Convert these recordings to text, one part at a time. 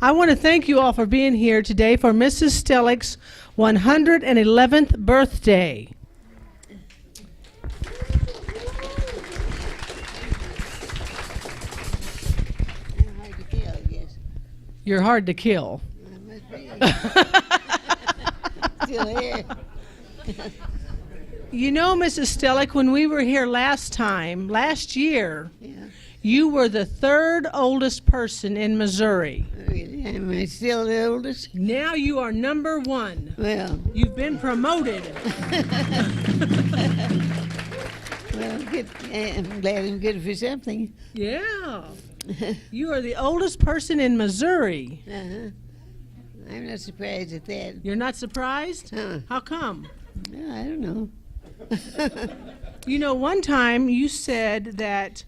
I want to thank you all for being here today for Mrs. Stehlik's 111th birthday. I'm hard to kill, I guess. You're hard to kill. Still here. You know, Mrs. Stehlik, when we were here last year, Yeah. you were the third oldest person in Missouri. Really? Am I still the oldest? Now you are number one. Well, You've been promoted. good. I'm glad I'm good for something. Yeah. You are the oldest person in Missouri. Uh-huh. I'm not surprised at that. You're not surprised? Huh. How come? No, I don't know. You know, one time you said that,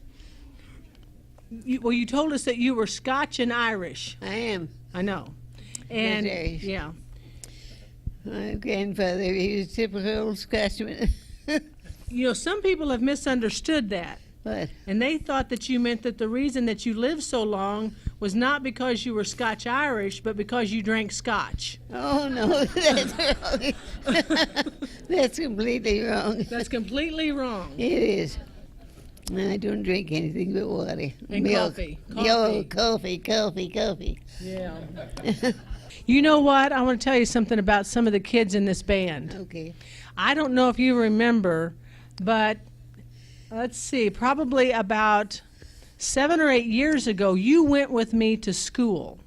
you told us that you were Scotch and Irish. I am. I know. And, Irish. yeah. My grandfather, he was a typical old Scotchman. You know, some people have misunderstood that. What? And they thought that you meant that the reason that you lived so long was not because you were Scotch-Irish, but because you drank Scotch. Oh, no, that's wrong. That's completely wrong. That's completely wrong. It is. No, I don't drink anything but water. And milk. coffee. Yo, coffee. Yeah. You know what? I want to tell you something about some of the kids in this band. Okay. I don't know if you remember, but let's see, probably about 7 or 8 years ago, you went with me to school.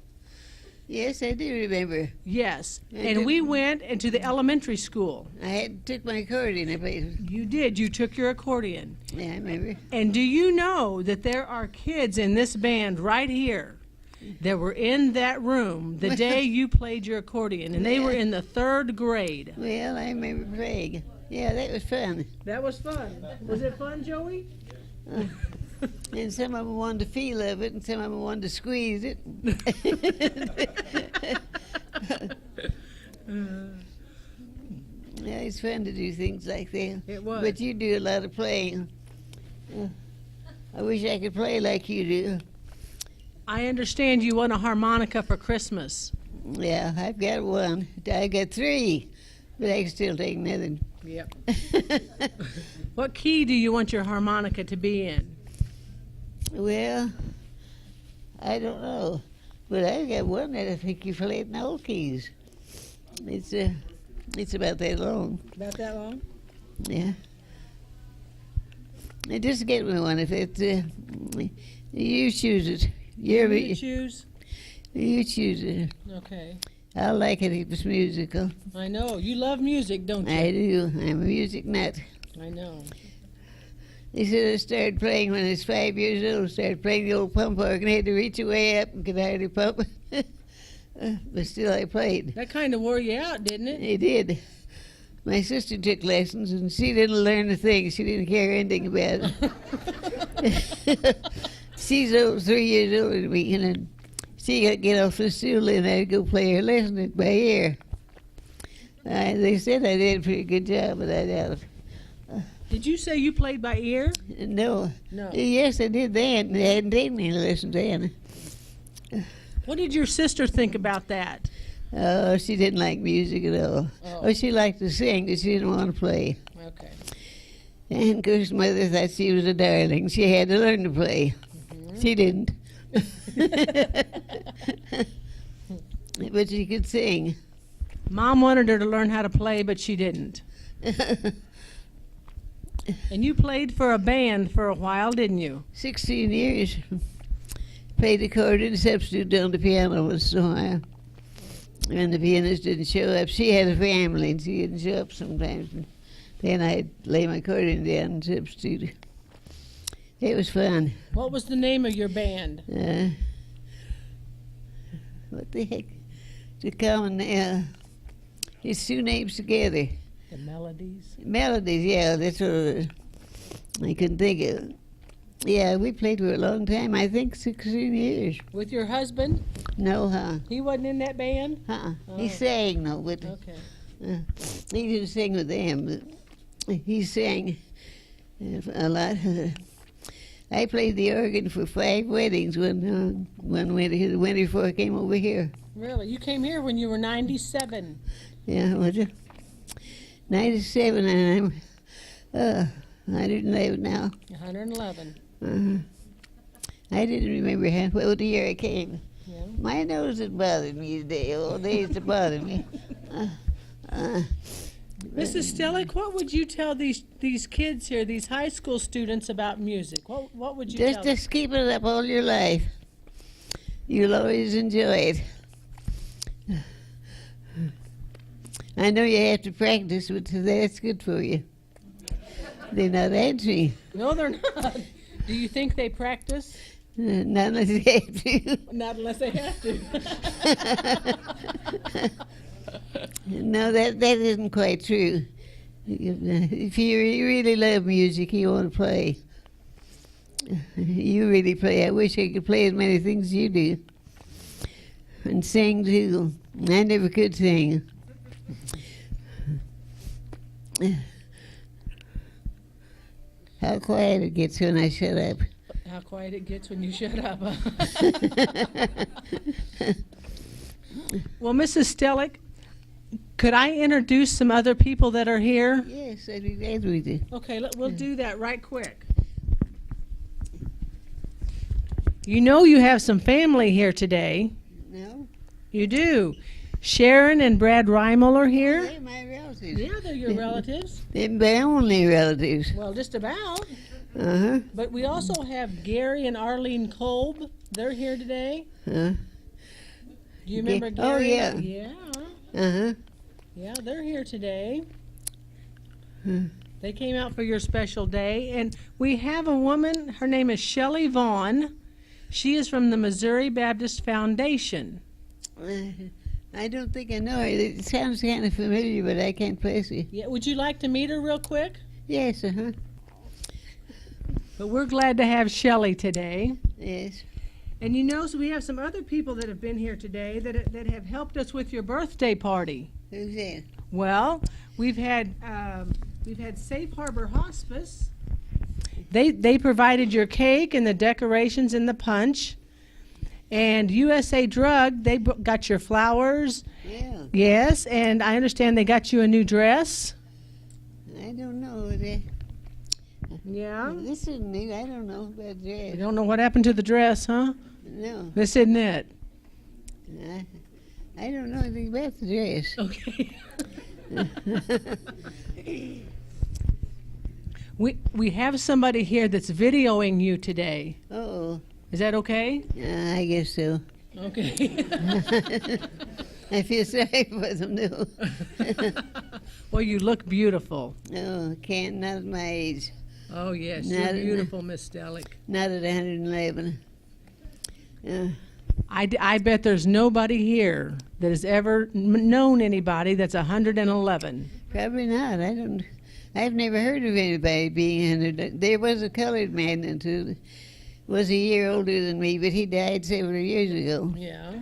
Yes, I do remember. Yes. I And did. we went into the elementary school. I took my accordion. I played. You did. You took your accordion. Yeah, I remember. And do you know that there are kids in this band right here that were in that room the day you played your accordion, and they were in the 3rd grade? Well, I remember playing. Yeah, that was fun. That was fun. Was it fun, Joey? And some of them wanted to feel of it, and some of them wanted to squeeze it. Yeah, it's fun to do things like that. It was. But you do a lot of playing. I wish I could play like you do. I understand you want a harmonica for Christmas. Yeah, I've got one. I got 3, but I can still take another. Yep. What key do you want your harmonica to be in? Well, I don't know, but I got one that I think you play it in all keys. It's about that long. About that long? Yeah. Just get me one if it's. You choose it. You choose? You choose it. Okay. I like it if it's musical. I know. You love music, don't you? I do. I'm a music nut. I know. They said I started playing when I was 5 years old. Started playing the old pump organ. I had to reach way up and could hardly pump. But still I played. That kind of wore you out, didn't it? It did. My sister took lessons, and she didn't learn a thing. She didn't care anything about it. She's 3 years older than me, and she got to get off the stool, and I'd go play her lesson by ear. They said I did a pretty good job, but I doubt it. Did you say you played by ear? No. No. Yes, I did that. I hadn't taken any lessons then. What did your sister think about that? Oh, she didn't like music at all. Oh. She liked to sing, but she didn't want to play. Okay. And of course, Mother thought she was a darling. She had to learn to play. Mm-hmm. She didn't. But she could sing. Mom wanted her to learn how to play, but she didn't. And you played for a band for a while, didn't you? 16 years. Played accordion, substitute on the piano once in a while. When the pianist didn't show up, she had a family and she didn't show up sometimes. And then I'd lay my accordion down and substitute. It was fun. What was the name of your band? What the heck? The common, it's 2 names together. The Melodies. Melodies, yeah, that's what I couldn't think of it. Yeah, we played for a long time, I think 16 years. With your husband? No, huh? He wasn't in that band? Uh-uh. Oh. He sang, though, but Okay. he didn't sing with them, but he sang a lot. I played the organ for 5 weddings one winter, the winter before I came over here. Really? You came here when you were 97. Yeah, was it? 97, and I'm 111 now. 111. I didn't remember what old year I came. Yeah. My nose has bothered me today. All days to bother me. Mrs. Stehlik, what would you tell these kids here, these high school students, about music? What would you tell them? Just keep it up all your life. You'll always enjoy it. I know you have to practice, but that's good for you. They're not answering. No, they're not. Do you think they practice? Not unless they have to. Not unless they have to. No, that isn't quite true. If you really love music, you want to play. You really play. I wish I could play as many things as you do. And sing, too. I never could sing. How quiet it gets when I shut up. How quiet it gets when you shut up. Well, Mrs. Stehlik, could I introduce some other people that are here? Yes, I'd be glad with you. Okay, we'll do that right quick. You know you have some family here today. No? You do. Sharon and Brad Reimel are here. They're my relatives. Yeah, they're your relatives. They're my only relatives. Well, just about. Uh-huh. But we also have Gary and Arlene Kolb. They're here today. Huh? Do you remember Gary? Oh, yeah. Yeah. Uh-huh. Yeah, they're here today. Huh. They came out for your special day. And we have a woman, her name is Shelley Vaughn. She is from the Missouri Baptist Foundation. I don't think I know her. It sounds kind of familiar, but I can't place it. Yeah, would you like to meet her real quick? Yes, uh-huh. But we're glad to have Shelley today. Yes. And you know, so we have some other people that have been here today that have helped us with your birthday party. Who's that? Well, we've had Safe Harbor Hospice. They provided your cake and the decorations and the punch. And USA Drug, they got your flowers. Yeah. Yes, and I understand they got you a new dress. I don't know. Yeah. This isn't new. I don't know about You that. don't know what happened to the dress, huh? No. This isn't it. I don't know anything about the dress. Okay. We have somebody here that's videoing you today. Oh, Is that okay? I guess so. Okay. I feel sorry for them, though. Well, you look beautiful. No, can't. Not at my age. Oh, yes. Not You're at- beautiful, Miss Stehlik. Not at 111. I bet there's nobody here that has ever known anybody that's 111. Probably not. I've never heard of anybody being 100. There was a colored man who was a year older than me, but he died several years ago Yeah.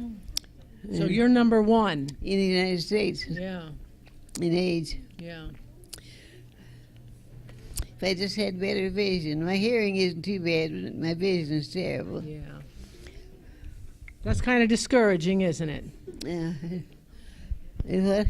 So you're number one. in the United States Yeah. in age. Yeah. If I just had better vision. My hearing isn't too bad, but my vision is terrible. Yeah. That's kind of discouraging, isn't it? Yeah. What?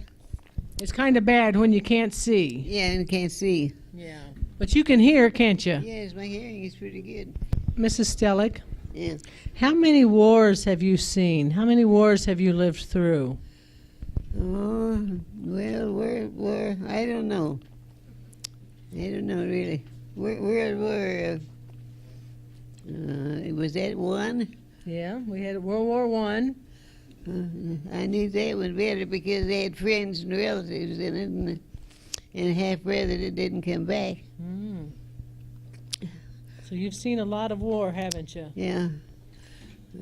It's kind of bad when you can't see. Yeah, and can't see. Yeah. But you can hear, can't you? Yes, my hearing is pretty good. Mrs. Stehlik, Yeah. how many wars have you seen? How many wars have you lived through? Oh, well, where, I don't know. I don't know, really. World War, was that one? Yeah, we had World War I. I knew that one better because they had friends and relatives in it, and a half brother that didn't come back. Mm. So you've seen a lot of war, haven't you? Yeah.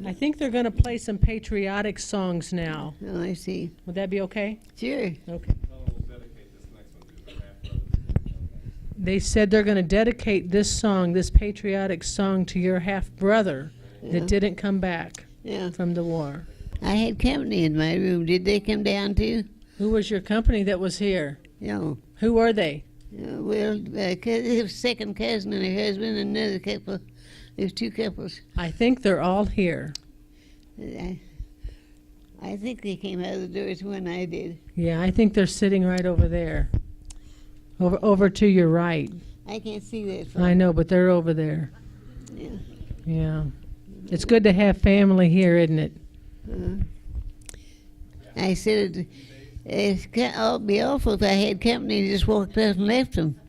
I think they're going to play some patriotic songs now. Oh, I see. Would that be okay? Sure. Okay. They said they're going to dedicate this song, this patriotic song, to your half-brother Yeah. that didn't come back Yeah. from the war. I had company in my room. Did they come down too? Who was your company that was here? No. Who were they? Well, second cousin and her husband and another couple There's two couples. I think they're all here. I think they came out of the doors when I did. Yeah, I think they're sitting right over there. Over to your right. I can't see that far. I know, but they're over there. Yeah. Yeah. It's good to have family here, isn't it? I said it'd be awful if I had company and just walked out and left them.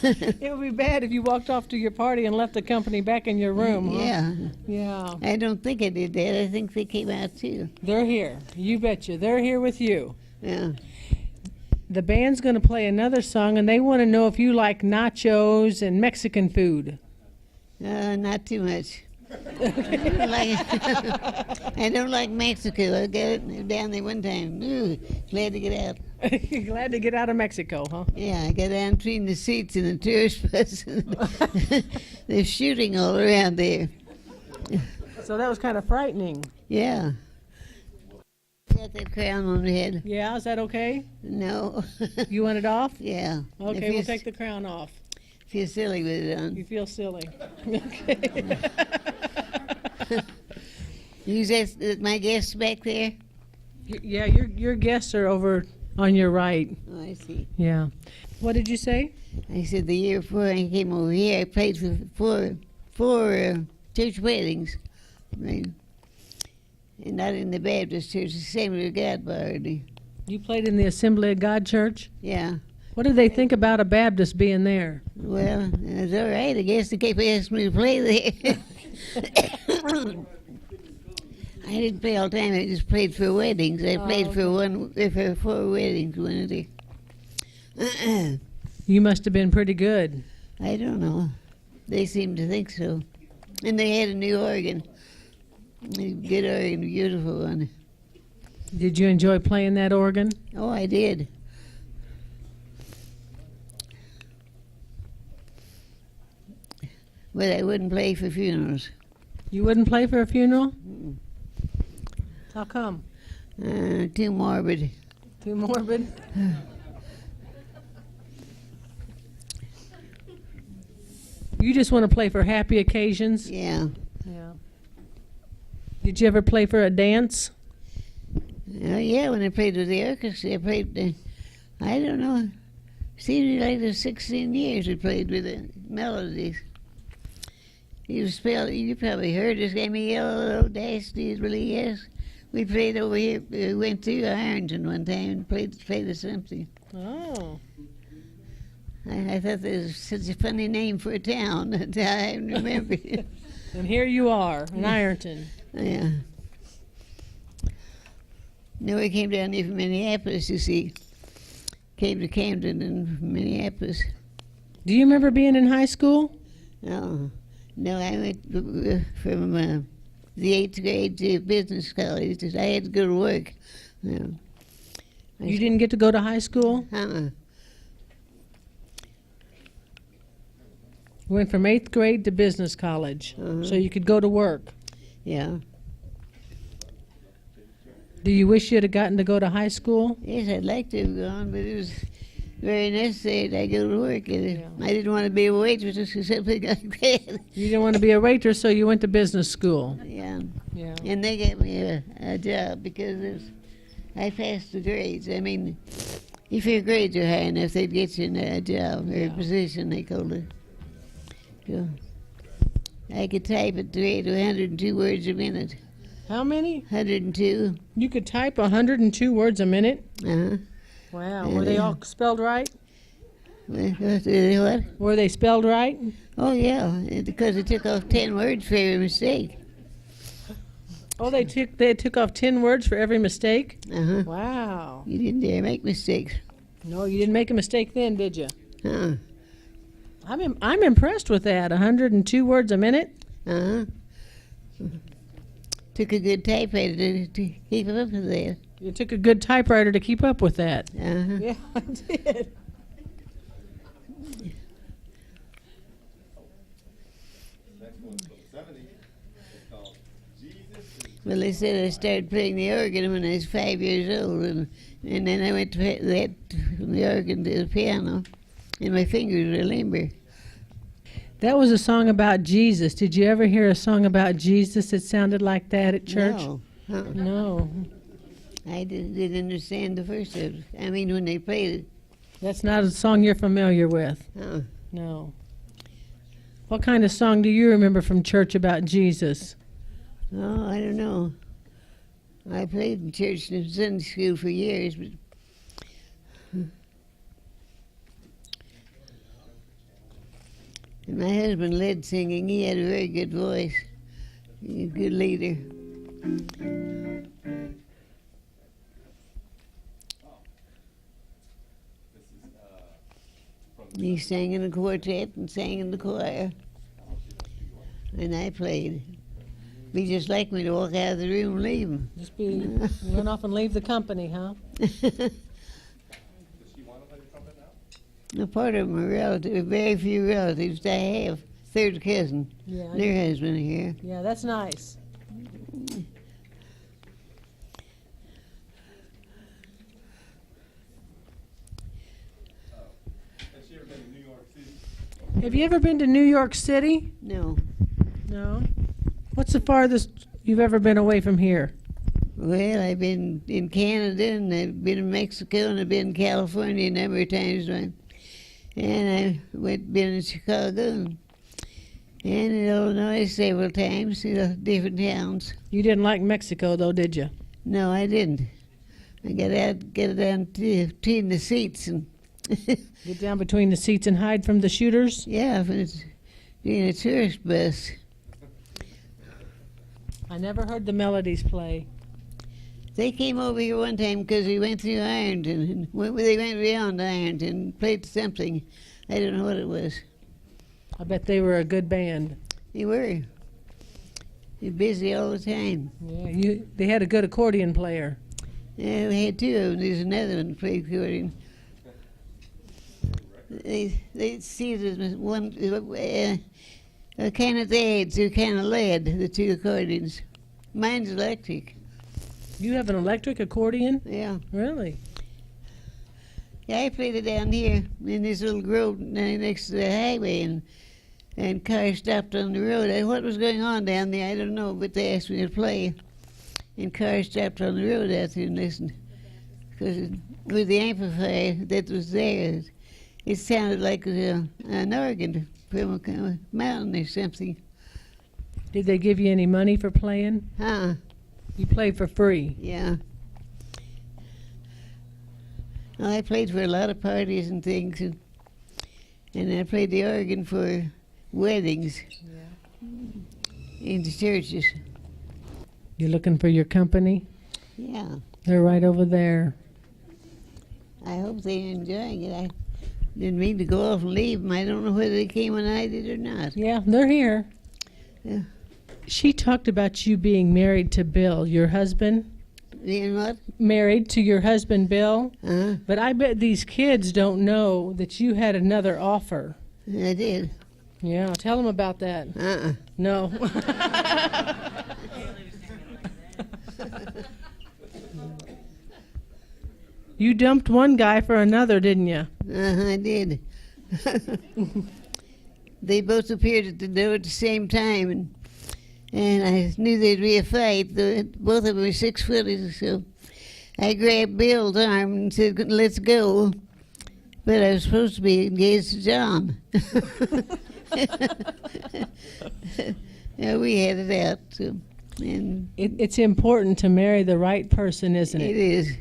It would be bad if you walked off to your party and left the company back in your room, huh? Yeah. Yeah. I don't think I did that. I think they came out too. They're here. You betcha. They're here with you. Yeah. The band's going to play another song, and they want to know if you like nachos and Mexican food. Not too much. I don't like Mexico. I got down there one time. Ooh, glad to get out. Glad to get out of Mexico, huh? Yeah, I got down between the seats in the tourist bus. They're shooting all around there. So that was kind of frightening. Yeah. Got that crown on the head. Yeah, is that okay? No. You want it off? Yeah. Okay, we'll take the crown off. Feel silly with it on. You feel silly. Okay. Who's that, my guests back there? Yeah, your guests are over on your right. Oh, I see. Yeah. What did you say? I said the year before I came over here, I played for four church weddings. And not in the Baptist church, the Assembly of God party. You played in the Assembly of God Church? Yeah. What did they think about a Baptist being there? Well, it's all right. I guess they kept asking me to play there. I didn't play all the time. I just played for weddings. I played for four weddings one day. You must have been pretty good. I don't know. They seemed to think so. And they had a new organ. A good organ, beautiful one. Did you enjoy playing that organ? Oh, I did. But I wouldn't play for funerals. You wouldn't play for a funeral? How come? Too morbid. Too morbid? You just want to play for happy occasions? Yeah. Yeah. Did you ever play for a dance? Yeah, when I played with the orchestra, I played, I don't know, seemed like the 16 years we played with the melodies. You probably heard us, M-E-L-L-O-dash, really, yes. We played over here, we went to Ironton one time and played the something. Oh. I thought that was such a funny name for a town that I remember. And here you are, in Ironton. Yeah. No, we came down here from Minneapolis, you see. Came to Camden and Minneapolis. Do you remember being in high school? No, I went from the 8th grade to business college. I had to go to work. You didn't get to go to high school? Went from 8th grade to business college, so you could go to work. Yeah. Do you wish you'd have gotten to go to high school? Yes, I'd like to have gone, but it was very necessary that I go to work. I didn't want to be a waitress or something like that. You didn't want to be a waitress, so you went to business school. Yeah. Yeah. And they gave me a job because I passed the grades. I mean, if your grades are high enough, they'd get you a job or a position, they called it. So I could type at the rate of 102 words a minute. How many? 102. You could type 102 words a minute? Uh-huh. Wow. Were they all spelled right? What? Were they spelled right? Oh, yeah, because it took off 10 words for every mistake. Oh, they took off 10 words for every mistake? Uh-huh. Wow. You didn't dare make mistakes. No, you didn't make a mistake then, did you? Uh-huh. I'm impressed with that. 102 words a minute? Uh-huh. Took a good typewriter to keep up with that. You took a good typewriter to keep up with that. Uh-huh. Yeah, I did. Well, they said I started playing the organ when I was 5 years old, and then I went to that from the organ to the piano, and my fingers were limber. That was a song about Jesus. Did you ever hear a song about Jesus that sounded like that at church? No. No. I didn't understand the first of it. I mean, when they played it. That's not a song you're familiar with. No. What kind of song do you remember from church about Jesus? Oh, I don't know. I played in church and Sunday school for years, but and my husband led singing. He had a very good voice. He was a good leader. He sang in a quartet and sang in the choir. And I played. Be just like me to walk out of the room and leave him. Just run off and leave the company, huh? Does she want to play the trumpet now? A part of them are relatives, very few relatives I have. Third cousin. Yeah. Their husband here. Yeah, that's nice. Has she ever been to New York City? Have you ever been to New York City? No. No. What's the farthest you've ever been away from here? Well, I've been in Canada and I've been in Mexico and I've been in California a number of times. And I been in Chicago and in Illinois several times, different towns. You didn't like Mexico, though, did you? No, I didn't. I get down between the seats and Get down between the seats and hide from the shooters? yeah, if it's being a tourist bus. I never heard the melodies play. They came over here one time because we went through Ironton, and they went beyond Ironton and played something. I don't know what it was. I bet they were a good band. They were. They're busy all the time. Yeah, they had a good accordion player. Yeah, we had two of them. There's another one that played accordion. They seated one kind of adze, they're kind of lead, the two accordions. Mine's electric. You have an electric accordion? Yeah. Really? Yeah, I played it down here in this little grove next to the highway, and cars stopped on the road. What was going on down there, I don't know, but they asked me to play. And cars stopped on the road out there and listened. Because with the amplifier that was there, it sounded like an organ from a mountain or something. Did they give you any money for playing? Huh? You played for free. Yeah. Well, I played for a lot of parties and things, and I played the organ for weddings in the churches. You looking for your company? Yeah. They're right over there. I hope they're enjoying it. I didn't mean to go off and leave them. I don't know whether they came when I did or not. Yeah, they're here. Yeah. She talked about you being married to Bill, your husband. You know what? Married to your husband, Bill. Uh-huh. But I bet these kids don't know that you had another offer. I did. Yeah, tell them about that. No. You dumped one guy for another, didn't you? I did. They both appeared at the door at the same time, and I knew there'd be a fight. Both of them were 6 foot, so I grabbed Bill's arm and said, "Let's go." But I was supposed to be engaged to John. Yeah, we had it out. So, and It's important to marry the right person, isn't it it? is.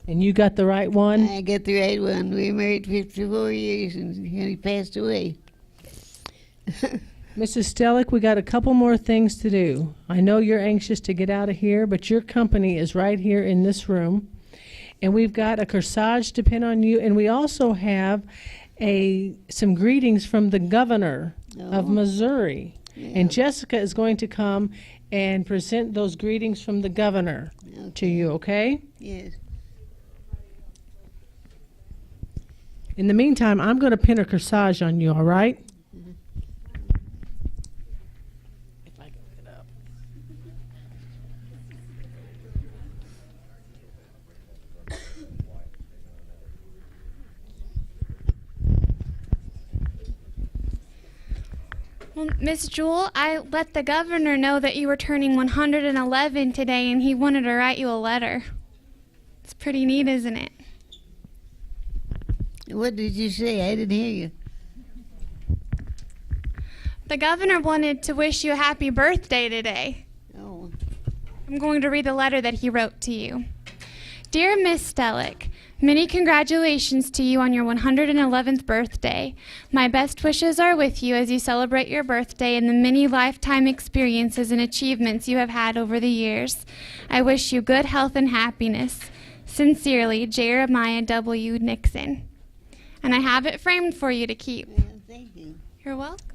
And you got the right one? I got the right one. We were married 54 years, and he passed away. Mrs. Stehlik, we got a couple more things to do. I know you're anxious to get out of here, but your company is right here in this room. And we've got a corsage to pin on you, and we also have some greetings from the governor of Missouri. Yeah. And Jessica is going to come and present those greetings from the governor to you, okay? Yes. In the meantime, I'm going to pin a corsage on you, all right? If I can get up. Well, Miss Jewell, I let the governor know that you were turning 111 today, and he wanted to write you a letter. It's pretty neat, isn't it? What did you say? I didn't hear you. The governor wanted to wish you a happy birthday today. Oh. I'm going to read the letter that he wrote to you. Dear Miss Stehlik, many congratulations to you on your 111th birthday. My best wishes are with you as you celebrate your birthday and the many lifetime experiences and achievements you have had over the years. I wish you good health and happiness. Sincerely, Jeremiah W. Nixon. And I have it framed for you to keep. Thank you. You're welcome.